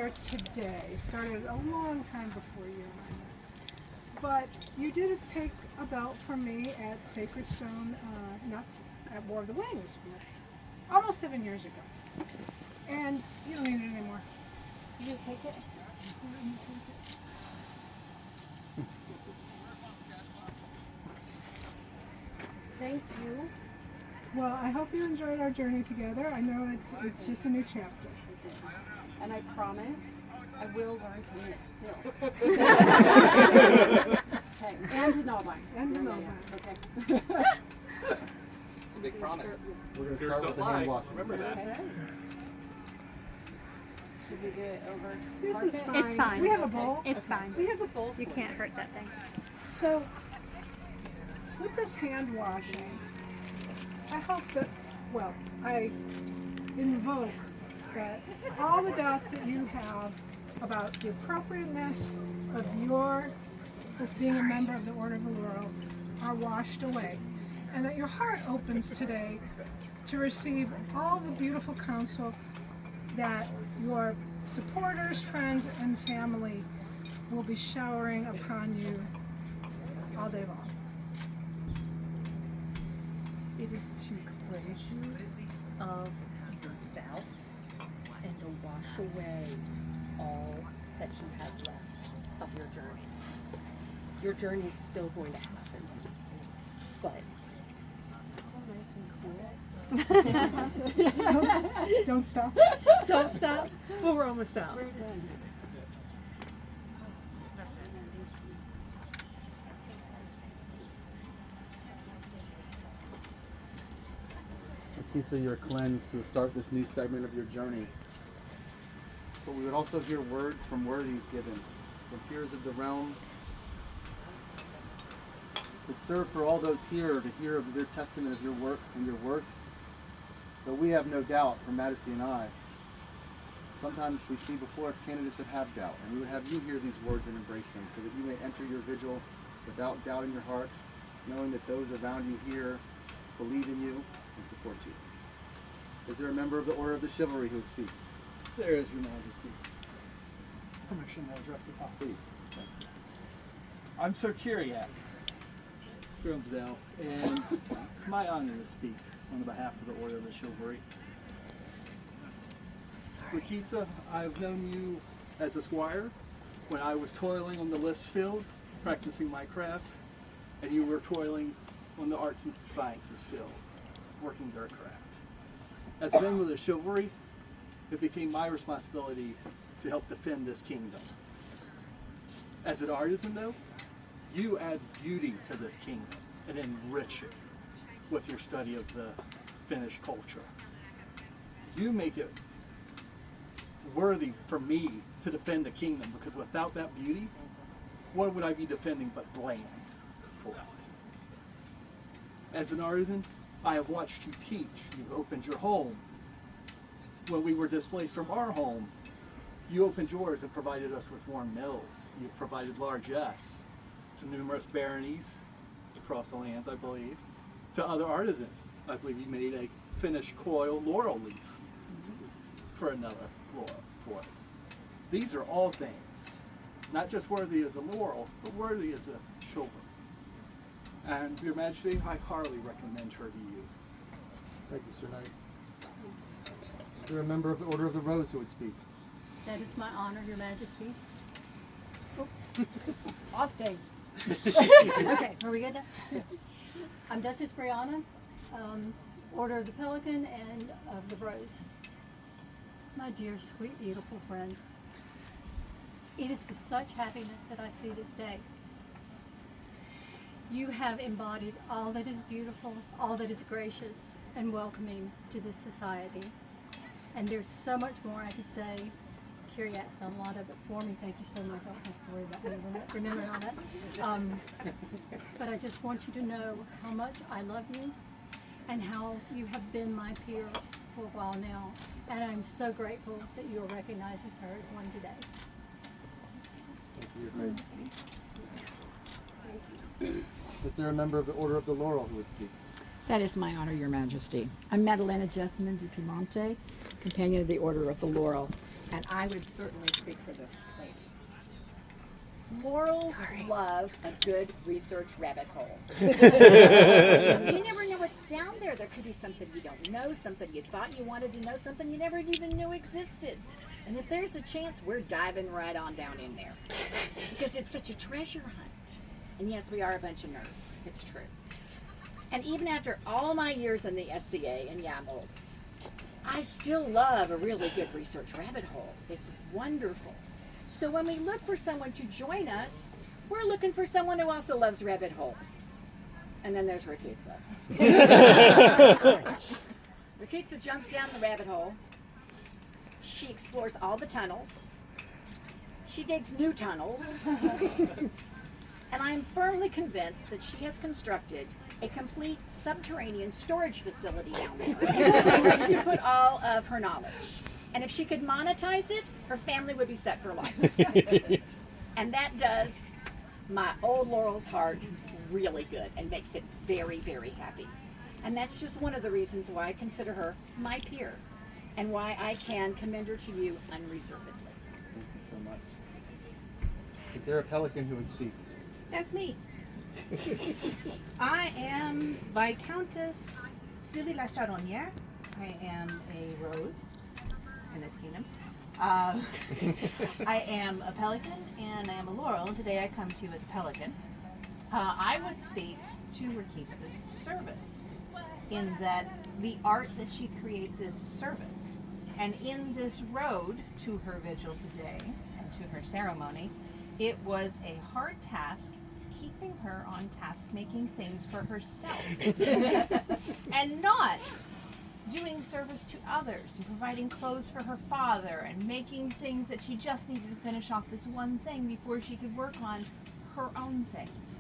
there today started a long time before you and I met. But you did take a belt from me at Sacred Stone, not at War of the Wings, almost 7 years ago. And you don't need it anymore. You gonna take it? Thank you. Well, I hope you enjoyed our journey together. I know it's just a new chapter. And I promise I will learn to knit still. Okay, and to know mine. And to know yeah. mine. Okay. It's a big promise. We're going to start with the hand wash. Remember that. Okay. Should we do it over? This is fine. It's fine. We have a bowl. It's fine. We have a bowl. You can't hurt that thing. So, with this hand washing, I hope that, well, I invoke that all the doubts that you have about the appropriateness of your being a member of the Order of the Laurel are washed away, and that your heart opens today to receive all the beautiful counsel that your supporters, friends, and family will be showering upon you all day long. It is to cleanse you of your doubts and to wash away all that you have left of your journey. Your journey is still going to happen, but So nice and cool. Don't stop. don't stop. Well, we're almost out. We're done. Rikissa, you're cleansed to start this new segment of your journey. But we would also hear words from worthies given, from peers of the realm, that serve for all those here to hear of their testament of your work and your worth. But we have no doubt, Her Majesty and I, sometimes we see before us candidates that have doubt, and we would have you hear these words and embrace them so that you may enter your vigil without doubt in your heart, knowing that those around you here believe in you and support you. Is there a member of the Order of the Chivalry who would speak? There is, Your Majesty. Permission to address the top. Please. I'm Sir Kyriak Grimsdale, and it's my honor to speak on behalf of the Order of the Chivalry. Rikissa, I've known you as a squire when I was toiling on the list field, practicing my craft, and you were toiling on the arts and sciences field, working your craft. As a member of the chivalry, it became my responsibility to help defend this kingdom. As an artisan, though, you add beauty to this kingdom and enrich it with your study of the Finnish culture. You make it worthy for me to defend the kingdom, because without that beauty, what would I be defending but land for it? As an artisan, I have watched you teach. You've opened your home. When we were displaced from our home, you opened yours and provided us with warm meals. You've provided largesse to numerous baronies across the lands, I believe, to other artisans. I believe you made a Finnish coil laurel leaf for another laurel for it. These are all things, not just worthy as a laurel, but worthy as a chivalry. And Your Majesty, I heartily recommend her to you. Thank you, Sir Knight. Is there a member of the Order of the Rose who would speak? That is my honor, Your Majesty. Oops. I'll stay. Okay, are we good now? I'm Duchess Brianna, Order of the Pelican and of the Rose. My dear, sweet, beautiful friend, it is with such happiness that I see this day. You have embodied all that is beautiful, all that is gracious and welcoming to this society. And there's so much more I could say. Kyriak's done a lot of it for me. Thank you so much. I don't have to worry about me remembering all that. But I just want you to know how much I love you and how you have been my peer for a while now. And I'm so grateful that you are recognizing her as one today. Thank you, Your Grace. Is there a member of the Order of the Laurel who would speak? That is my honor, Your Majesty. I'm Madalena Jessamine di Piemonte, companion of the Order of the Laurel. and I would certainly speak for this lady. Laurels love a good research rabbit hole. You never know what's down there. There could be something you don't know, something you thought you wanted to know, something you never even knew existed. And if there's a chance, we're diving right on down in there. Because it's such a treasure hunt. And yes, we are a bunch of nerds. It's true. And even after all my years in the SCA, and yeah, I'm old, I still love a really good research rabbit hole. It's wonderful. So when we look for someone to join us, we're looking for someone who also loves rabbit holes. And then there's Rikissa. Rikissa jumps down the rabbit hole. She explores all the tunnels. She digs new tunnels. And I'm firmly convinced that she has constructed a complete subterranean storage facility down there in which to put all of her knowledge. And if she could monetize it, her family would be set for life. And that does my old Laurel's heart really good and makes it very, very happy. And that's just one of the reasons why I consider her my peer and why I can commend her to you unreservedly. Thank you so much. Is there a pelican who would speak? That's me. I am Viscountess Sylvie La Charonnière. I am a rose in this kingdom. I am a pelican and I am a laurel, and today I come to you as a pelican. I would speak to Rikissa's service, in that the art that she creates is service. And in this road to her vigil today and to her ceremony, it was a hard task keeping her on task, making things for herself and not doing service to others and providing clothes for her father and making things that she just needed to finish off this one thing before she could work on her own things.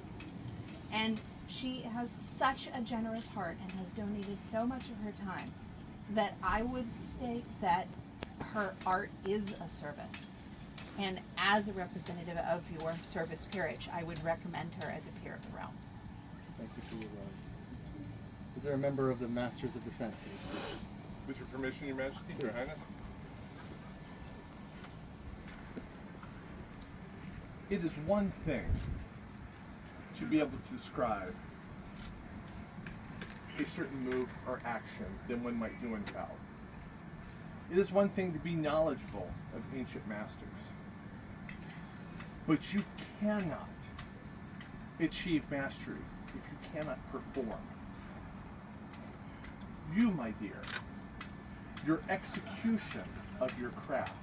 And she has such a generous heart and has donated so much of her time that I would state that her art is a service. And as a representative of your service peerage, I would recommend her as a peer of the realm. Thank you for your words. Is there a member of the Masters of Defense who would speak? With your permission, Your Majesty, Your Highness. It is one thing to be able to describe a certain move or action than one might do in battle. It is one thing to be knowledgeable of ancient masters, but you cannot achieve mastery if you cannot perform. You, my dear, your execution of your craft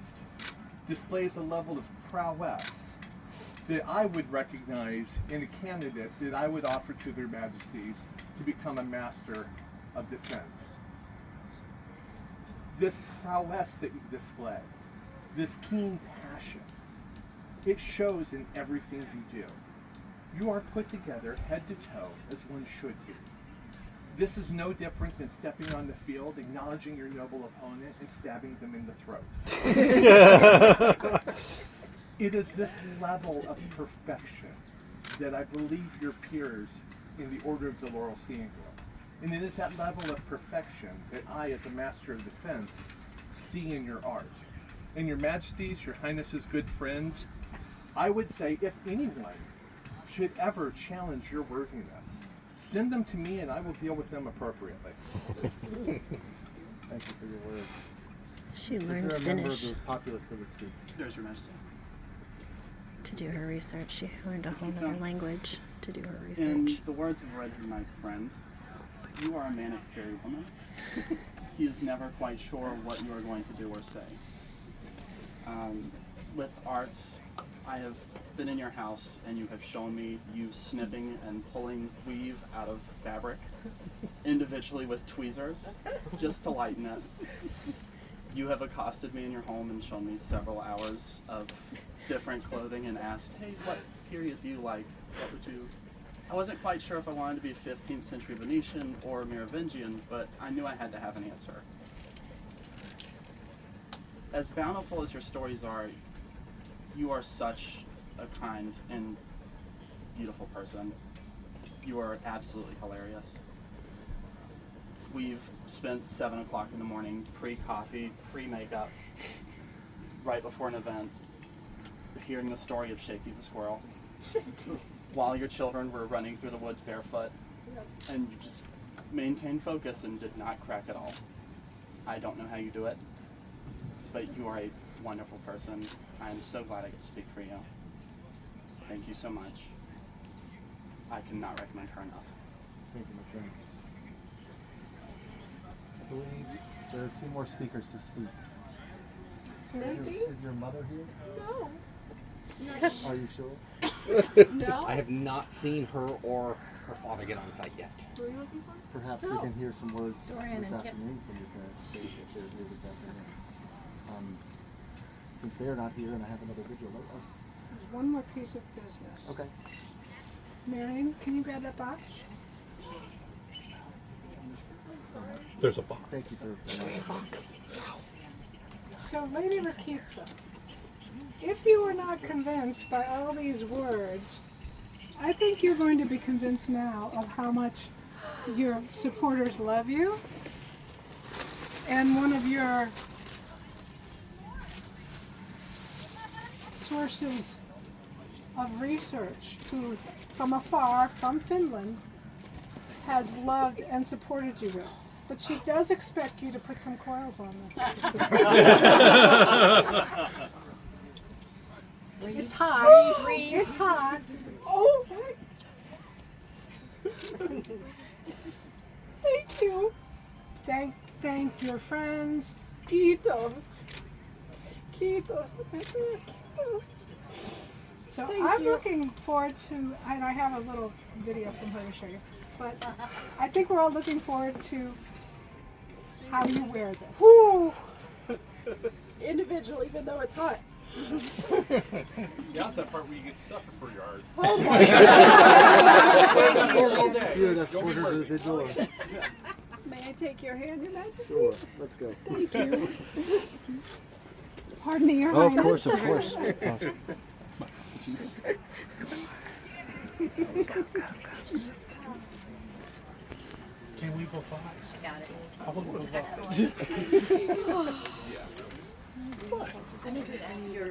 displays a level of prowess that I would recognize in a candidate that I would offer to their majesties to become a master of defense. This prowess that you display, this keen passion, it shows in everything you do. You are put together head to toe as one should be. This is no different than stepping on the field, acknowledging your noble opponent, and stabbing them in the throat. It is this level of perfection that I believe your peers in the Order of the Laurel see in you. And it is that level of perfection that I, as a master of defense, see in your art. And your majesties, your highnesses, good friends, I would say if anyone should ever challenge your worthiness, send them to me and I will deal with them appropriately. Thank you for your words. She Is learned there a member of Finnish the populace that would speak? There's Your Majesty. to do her research. She learned a whole So, other language to do her In research. the words of Red, my friend, you are a manic fairy woman. He is never quite sure what you are going to do or say. With arts, I have been in your house and you have shown me you snipping and pulling weave out of fabric individually with tweezers just to lighten it. You have accosted me in your home and shown me several hours of different clothing and asked, hey, what period do you like? What would you... I wasn't quite sure if I wanted to be 15th century Venetian or Merovingian, but I knew I had to have an answer. As bountiful as your stories are, you are such a kind and beautiful person. You are absolutely hilarious. We've spent 7 o'clock in the morning, pre-coffee, pre-makeup, right before an event, hearing the story of Shaky the squirrel, while your children were running through the woods barefoot, and you just maintained focus and did not crack at all. I don't know how you do it, but you are a wonderful person. I am so glad I get to speak for you. Thank you so much. I cannot recommend her enough. Thank you, my friend. I believe there are 2 more speakers to speak. Is your mother here? No. Are you sure? No. I have not seen her or her father get on site yet. Who are you looking for? Perhaps we can hear some words Dorian this and Kip. afternoon from your parents if they're here this afternoon. Since they're not here and I have another vigil, let us. There's one more piece of business. Okay. Marion, can you grab that box? There's a box. Thank you for So, Lady Rikissa, if you were not convinced by all these words, I think you're going to be convinced now of how much your supporters love you. And one of your sources of research, who from afar, from Finland, has loved and supported you with. But she does expect you to put some coils on this. It's hot. It's hot. Oh, thank you. Thank your friends. Kiitos. Kiitos. Kiitos. So Thank I'm you. looking forward to, and I have a little video from her to show you, but I think we're all looking forward to how you wear this. Whew. Individual, even though it's hot. Yeah, that's that part where you get to suffer for your art. Oh my God. Here, that's order to the vigil. May I take your hand, Your Majesty? Sure, let's go. Thank you. Pardon me, Your Oh, of Highness. course, of course. Can we go five? Got it. I want to go five. And your